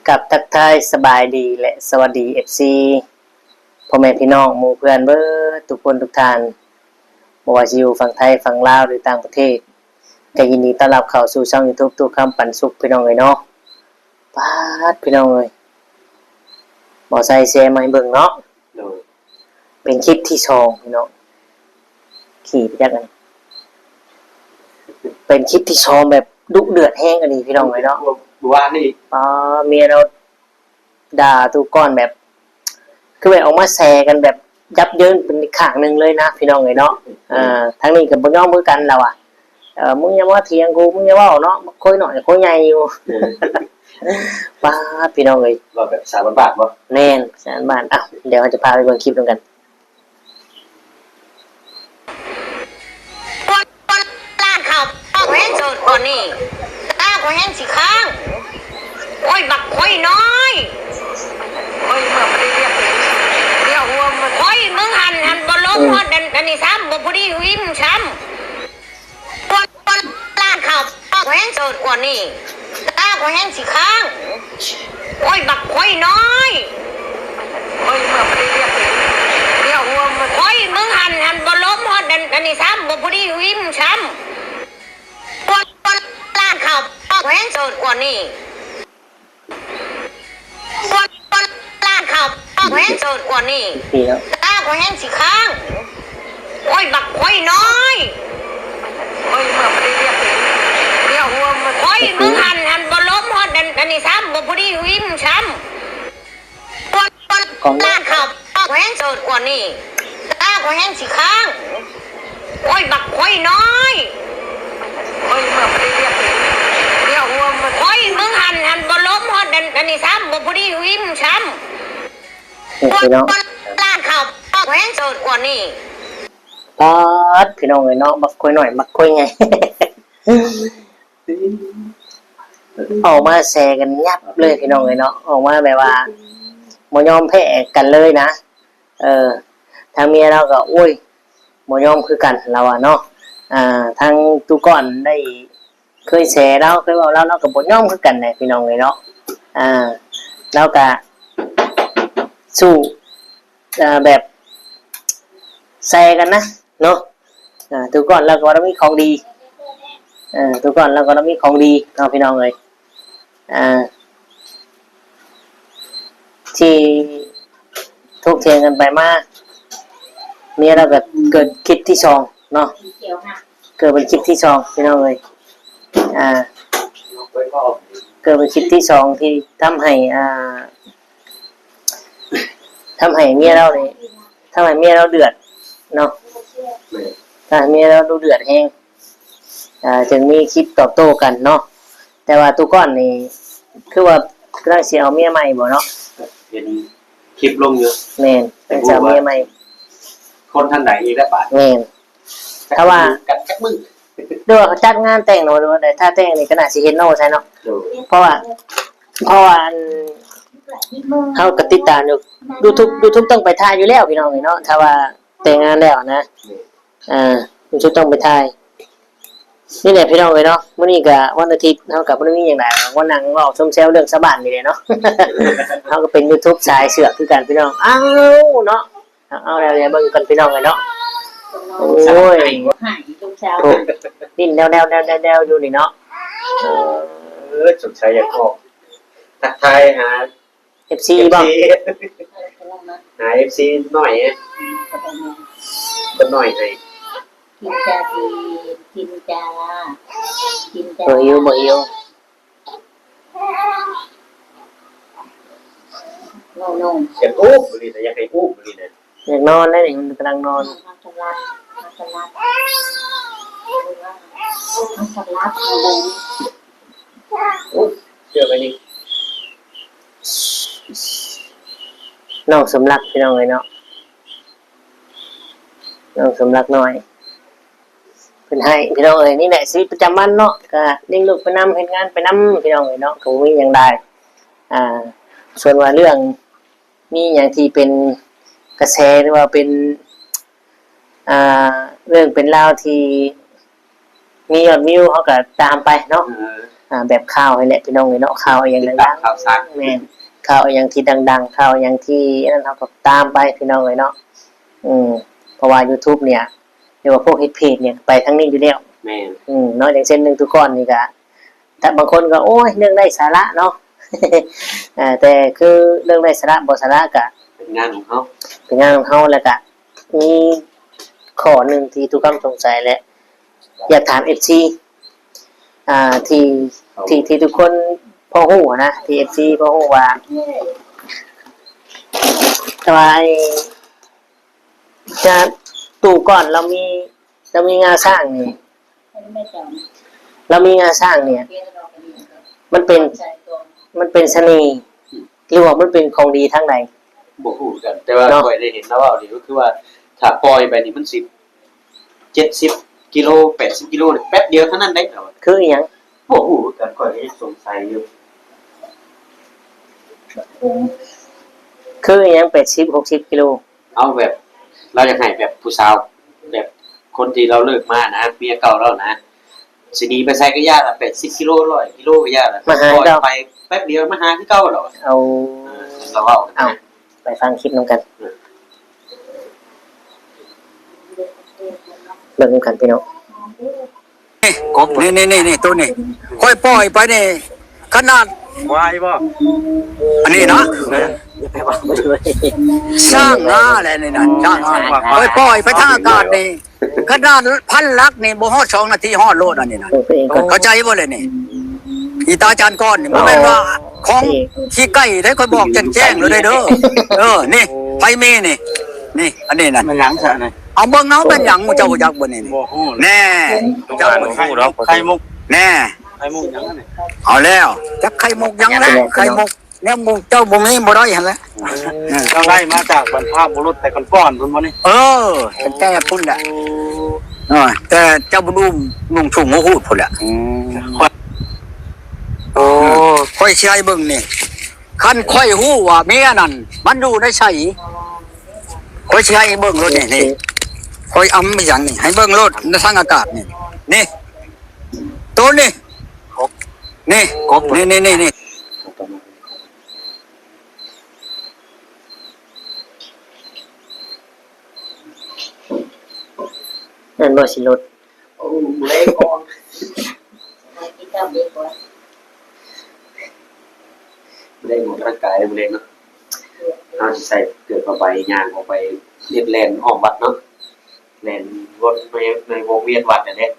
กับทักทายสบายดีและสวัสดี FC พ่อแม่พี่น้องหมู่เพื่อนเบิดทุกคนทุกท่านบ่ว่าสิอยู่ฝั่งไทยฝั่งลาวหรือต่างประเทศก็ยินดีต้อนรับเข้าสู่ช่อง YouTube ตู้คำปันสุขพี่น้องเอ้ยเนาะปาดพี่น้องเอ้ยบ่ใส่แชร์มาให้เบิ่งเนาะเป็นคลิปที่2พี่น้องขี่ไปจักกันเป็นคลิปที่2แบบดุเดือดแห้งอันนี้พี่น้องเอ้ยเนาะว่านี่เมียเราด่าทุกก้อนแบบคือแบบออกมาแซกันแบบยับเยินเป็นข้างหนึ่งเลยนะพี่น้องเลยเนาะทั้งนี้กับบ่ยอมมือกันแล้วมึงอย่ามาเถียงกูมึงอย่าว่าเนาะคุยหน่อยคุยใหญ่อยู่ป้าพี่น้องเลยว่าแบบสารบาทวะแน่นสารบ้านอ่ะเดี๋ยวเราจะพาไปเบิ่งคลิปด้วยกันล้านข่าวแห้งโสดก่อนนี่ตาก็แห้งสิค้างโอ้ยบักค่อยน้อยโอ้ยเมื่อไม่ได้เรียกเรียกหัวมันโอ้ยมึงหันบอลล้มพอดันนี่ซ้ำบ่พอดีวิ่งซ้ำคนล้านข่าวแห้งโสดก่อนนี่ตาก็แห้งสิค้างโอ้ยบักค่อยน้อยโอ้ยเมื่อไม่ได้เรียกเรียกหัวมันโอ้ยมึงหันบอลล้มพอดันนี่ซ้ำบ่พอดีวิ่งซ้ำคนล้านข่าวแห้งโสดก่อนนี่ล้านข่าวแห้งโสดก่อนนี่ตาก็แห้งสิค้างโอ้ยบักค่อยน้อยโอ้ยเมื่อไม่ได้เรียกหัวมันโอ้ยมึงหันบอลล้มพอดันนี่ซ้ำบ่พอดีวิ่งซ้ำคนล้านข่าวแห้งโสดก่อนนี่ตาก็แห้งสิค้างโอ้ยบักค่อยน้อยโอ้ยเมื่อไม่ได้เรียกหัวมันโอ้ยมึงหันบอลล้มพอดันนี่ซ้ำบ่พอดีวิ่งซ้ำคนล้านข่าวแห้งโสดก่อนนี่ป้าพี่น้องเลยเนาะบักคุยหน่อยบักคุยไง ออกมาแซกันยับเลยพี่น้องเลยเนาะออกมาแบบว่าบ่ยอมแพ้กันเลยนะทางเมียเราก็โอ้ยบ่ยอมคือกันเราเนาะทางตูก่อนได้เคยแชร์เราเคยบอกเราก็บ่ยอมคือกันแหละพี่น้องเลยเนาะเราก็สู้แบบแซกันนะเนาะตูก่อนเราก็ว่าเรามีของดีตูก่อนเราก็เรามีของดีเนาะพี่น้องเลยที่ทุกเทียงกันไปมากเมียเราก็เกิดคลิปที่2เนาะเกิดเป็นคลิปที่2พี่น้องเลยเกิดเป็นคลิปที่2ที่ทำให้เมียเราเลยทำให้เมียเราเดือดเนาะทำให้เมียเราดูเดือดแห้งจึงมีคลิปตอบโต้กันเนาะแต่ว่าตัวก้อนนี่คือว่ากำลังสิเอาเมียใหม่บ่เนาะเห็นคลิปลงเยอะแม่นเป็นเจ้าเมียใหม่คนทางไหนอีกแล้วบาทแม่นถ้าว่ากันจักมึงด้วยว่าเขาจัดงานแต่งเนาะด้วยแต่ถ้าแต่งนี่ก็น่าสิเห็นเนาะใช่เนาะเพราะว่าเฮาก็ติดตามอยู่ YouTube ต้องไปถ่ายอยู่แล้วพี่น้องเนาะถ้าว่าแต่งงานแล้วนะYouTube ต้องไปถ่ายนี่แหละพี่น้องเนาะมื้อนี้ก็วันอาทิตย์เฮาก็บ่ได้มีหยังหลายวันนั่งเว้าชมแซวเรื่องชาวบ้านนี่แหละเนาะ เฮาก็เป็น YouTube สายเสือกคือกันพี่น้องอ้าวเนาะเอาแล้วเบิ่งกันพี่น้องเนาะโอ้ยหายตรงเช้าดิ้นแนวอยู่นี่เนาะสงสัยอยากออกทักทายหา FC บ่หา FC หน่อยคนหน่อยให้กินจากินจาบ่หิวโน่อยากอู้บริษัทอยากให้อู้บริษัทอยากนอนแล้วนี่มันกำลังนอนเชื่อไหมนี่น้องสมรักพี่น้องเลยเนาะน้องสมรักน้อยเป็นให้พี่น้องเอ้ยนี่แหละชีวิตประจำวันเนาะก็เลี้ยงลูกไปนำเฮ็ดงานไปนำพี่น้องเอ้ยเนาะก็บ่มีหยังได้ส่วนว่าเรื่องมีหยังที่เป็นกระแสหรือว่าเป็นเรื่องเป็นราวที่มียอดวิวเฮาก็ตามไปเนาะ แบบข่าวนี่แหละพี่น้องเนาะข่าวอย่าง ติด ดั ตาม ง ข่าวสาร ๆแม่นข่าวอย่างที่ดังๆข่าวอย่างที่นั่นเฮาก็ตามไปพี่น้องเนาะเพราะว่า YouTube เนี่ยเรียกว่าพวกเฮ็ดเพจเนี่ยไปทั้งนี้อยู่แล้ว แม่น เนาะอย่างเช่น1ทุกคนนี่ก็ถ้าบางคนก็โอ้ยเรื่องไร้สาระเนาะ แต่คือเรื่องไร้สาระบ่สาระก็ เป็นงานของเขา เป็นงานของเฮาแล้วก็มีข้อหนึ่งที่ทุกคนสงสัยแหละอยากถาม FC ที่ทุกคนพอฮู้นะที่ FC พอฮู้ว่าแต่ว่าจะตู่ก่อนเรามีงาสร้างนี่เรามีงาสร้างเนี่ยมันเป็นเสน่ห์หรือว่ามันเป็นของดีทั้งใด บ่ฮู้กัน แต่ว่าค่อยได้เห็นแล้วว่านี่ก็คือว่าถ้าปล่อยไปนี่มัน70กิโล80กิโลนี่แป๊บเดียวเท่านั้นได้แล้ว คืออีหยัง บ่ฮู้กันค่อยก็สงสัยอยู่ คืออีหยัง80-60กิโล เอาแบบเราอยากให้แบบผู้สาวแบบคนที่เราเลิกมานะเมียเก่าเรานะสิหนีไปใส่ก็ยากละ80กิโล100กิโลก็ยากละปล่อยไปแป๊บเดียวมาหาคือเก่าแล้ว เอา เราเว้ากันนะ ไปฟังคลิปนํกันเบิ่งกันพี่น้อง กบนี่ตัวนี้ค่อยปล่อยไปนี่ขนาด วายบ่ อันนี้นะ อย่าไปว่าบ่ด้วย สร้างหน้าอะไรนี่นะสร้างหน้าค่อยปล่อยไปทางอากาศนี่ขนาดพันลักนี่บ่ฮอด2นาทีฮอดโลดอันนี้นะ ตัวเองก่อน เข้าใจบ่เลยนี่อีตาจานก้อนนี่บ่แม่นว่าของขี้ไก่ได้ค่อยบอกแจ้งๆเลยเด้อนี่ไผมีนี่อันนี้น่ะ มันหยังซะนะ เอาเบิ่งเนาะเป็นหยังเจ้าบ่จักบ่นี่ บ่ฮู้ แน่เจ้าบ่ฮู้ดอก ไข่มุก แน่ ไข่มุกหยังนี่ เอาแล้วจักไข่มุกยังแล้วไข่มุกเนี่ยมุกเจ้าบ่มีบ่ได้หั่นแหละ เราไล่มาจากบรรพบุรุษแต่ก่อนๆพุ่นบ่นี่ ตั้งแต่พุ่นแหละแต่เจ้าบ่ดูนุ่งชุ่มหัวหูดพุ่นแหละโอ้ค่อยสิให้เบิ่งนี่คันค่อยฮู้ว่าเมียนั่นมันอยู่ในไสค่อยสิให้เบิ่งรถนี่ค่อยอำไปหยังนี่ให้เบิ่งรถในทางอากาศนี่ตัวนี่นี่กบนี่ นั่นบ่สิลด โอ้เล็กอ่อนเล็กหมดร่างกายเล็กเนาะเอาสิใส่เกิดเข้าไปย่างออกไปเรียบแล่นอ้อมวัดเนาะแล่นวนในวงเวียนวัดนั่นแหละ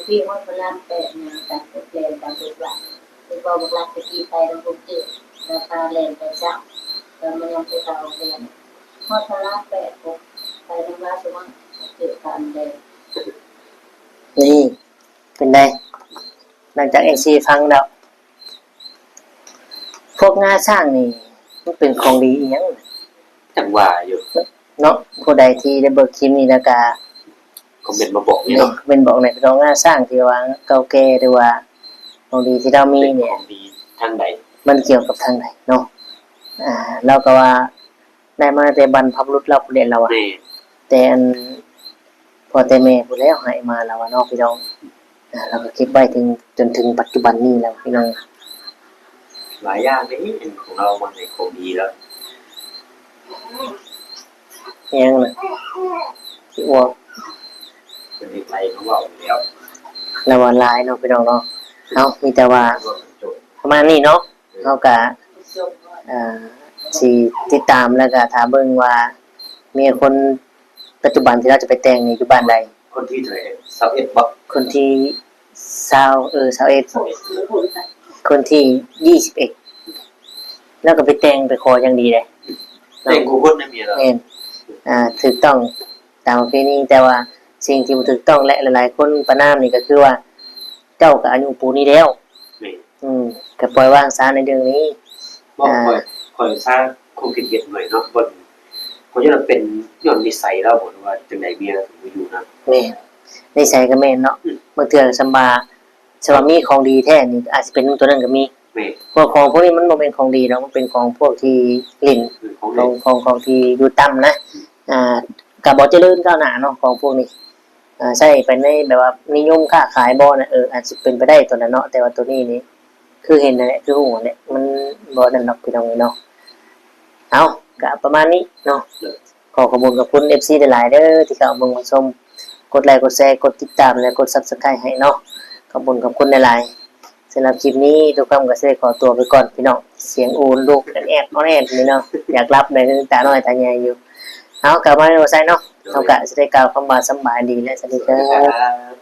พี่ฮอดพลานแปดนะจากทุกแลนตามทุกหลักคือบอกหลักตะกี้ไปแล้วทุกจุดราคาแลนไปจับแล้วมันยังไปต่อเรียนฮอดพลานแปดปุ๊บไปทำร้านสมัครเกิดการแลน นี่เป็นไงหลังจาก FC ฟังแล้วพวกงาสร้างนี่มันเป็นของดีอีหยัง จังว่าอยู่ เนาะผู้ใดที่ได้เบิกคลิปนี้แล้วก็ คอมเมนต์มาบอกนี่ นี่ เนาะ เป็นบอกในพี่น้องงาสร้างที่ว่าเก่าแก่หรือว่าของดีที่เรามี เป็น เนี่ ข ย องดีทางใด มันเกี่ยวกับทางไหนเนาะเราก็ว่าได้มาแต่บรรพบุรุษเราผู้เรียนเราอะ แม่ แต่อันพอแต่แม่ผู้แล้วให้มาแล้วอะเนาะพี่น้องเราก็คิดไว้ถึงจนถึงปัจจุบันนี้แล้วพี่น้อง หลายอย่างนี่เป็นของเรามาในของดีแล้ว ยังน่ะที่ว่า เป็นเด็กไรของเราอยู่แล้ว เราว่าหลายเนาะพี่น้องเนาะเอามีแต่ว่า ร่วมกันจบ ประมาณนี้เนาะเฮาก็สิติดตามแล้วก็ถามเบิ่งว่ามีคนปัจจุบันที่เราจะไปแต่งนี่อยู่บ้านใด คนที่เท่าไหร่21บ่ คนที่21คนที่21แล้วก็ไปแต่งไปขออย่างดีเลย แต่งกูเพิ่นได้เมียแล้ว แม่นถูกต้องตามประเพณีแต่ว่าสิ่งที่บ่ถูกต้องและหลายๆคนประนามนี่ก็คือว่า เจ้าก็อายุปูนนี้แล้ว แม่ ก็ปล่อยวางซะในเรื่องนี้ บ่ค่อยสร้างความคิดเห็นหน่อยเนาะบ่เพราะฉะนั้นเป็นย้อนนิสัยเราบ่ว่าจังได๋เมียถึงบ่อยู่นะ แม่นนิสัยก็แม่นเนาะบางเทื่อสำบามีของดีแท้นี่อาจสิเป็นตัวนั้นก็มี แม่ พวกของพวกนี้มันบ่เป็นของดีเนาะมันเป็นของพวกที่ลิ้น คือของ ข เล่ อน งที่อยู่ต่ำนะก็บ่เจริญก้าวหน้าเนาะของพวกนี้ ใช่ไปในแบบว่านิยมค้าขายบ่น่ะอาจสิเป็นไปได้ตัวนั้นเนาะแต่ว่าตัวนี้นี่คือเห็นนั่นแหละคือฮู้นั่นแหละมันบ่นั่นดอกพี่น้องเนาะเอาก็ประมาณนี้เนาะขอขอบคุณ FC หลายๆเด้อที่เข้ามาชมกดไลค์กดแชร์กดติดตามและกด Subscribe ให้เนาะขอบคุณหลายๆสำหรับคลิปนี้ทุกท่านก็สิได้ขอตัวไปก่อนพี่น้องเสียงอูนลูกแอบๆนี่เนาะอยากรับเลยตาน้อยตาใหญ่อยู่เอากลับมาโนไซเนาะเฮาก็สิได้กล่าวคำว่าสำบายดีและสวัสดีค ค รั รับ บ